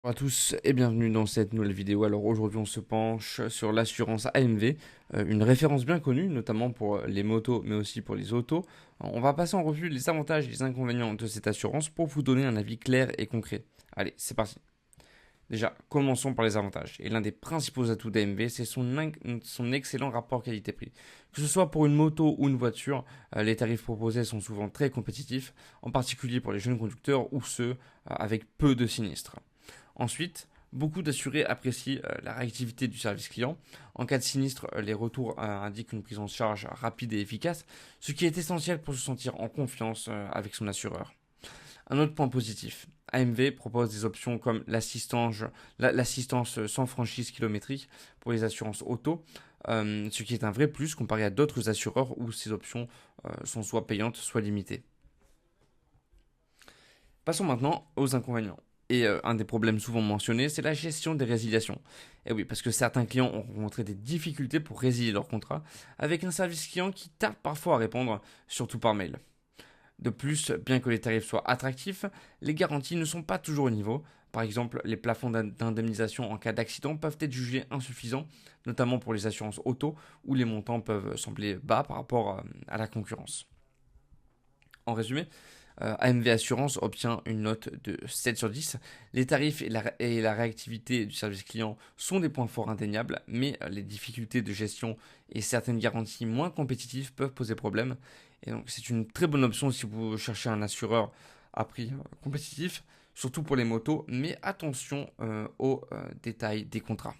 Bonjour à tous et bienvenue dans cette nouvelle vidéo. Alors aujourd'hui on se penche sur l'assurance AMV, une référence bien connue notamment pour les motos mais aussi pour les autos. On va passer en revue les avantages et les inconvénients de cette assurance pour vous donner un avis clair et concret. Allez, c'est parti. Déjà, commençons par les avantages. Et l'un des principaux atouts d'AMV, c'est son excellent rapport qualité-prix. Que ce soit pour une moto ou une voiture, les tarifs proposés sont souvent très compétitifs, en particulier pour les jeunes conducteurs ou ceux avec peu de sinistres. Ensuite, beaucoup d'assurés apprécient la réactivité du service client. En cas de sinistre, les retours indiquent une prise en charge rapide et efficace, ce qui est essentiel pour se sentir en confiance avec son assureur. Un autre point positif, AMV propose des options comme l'assistance sans franchise kilométrique pour les assurances auto, ce qui est un vrai plus comparé à d'autres assureurs où ces options sont soit payantes, soit limitées. Passons maintenant aux inconvénients. Et un des problèmes souvent mentionnés, c'est la gestion des résiliations. Et oui, parce que certains clients ont rencontré des difficultés pour résilier leur contrat, avec un service client qui tarde parfois à répondre, surtout par mail. De plus, bien que les tarifs soient attractifs, les garanties ne sont pas toujours au niveau. Par exemple, les plafonds d'indemnisation en cas d'accident peuvent être jugés insuffisants, notamment pour les assurances auto, où les montants peuvent sembler bas par rapport à la concurrence. En résumé, AMV Assurance obtient une note de 7 sur 10. Les tarifs et la réactivité du service client sont des points forts indéniables, mais les difficultés de gestion et certaines garanties moins compétitives peuvent poser problème. Et donc c'est une très bonne option si vous cherchez un assureur à prix compétitif, surtout pour les motos, mais attention aux détails des contrats.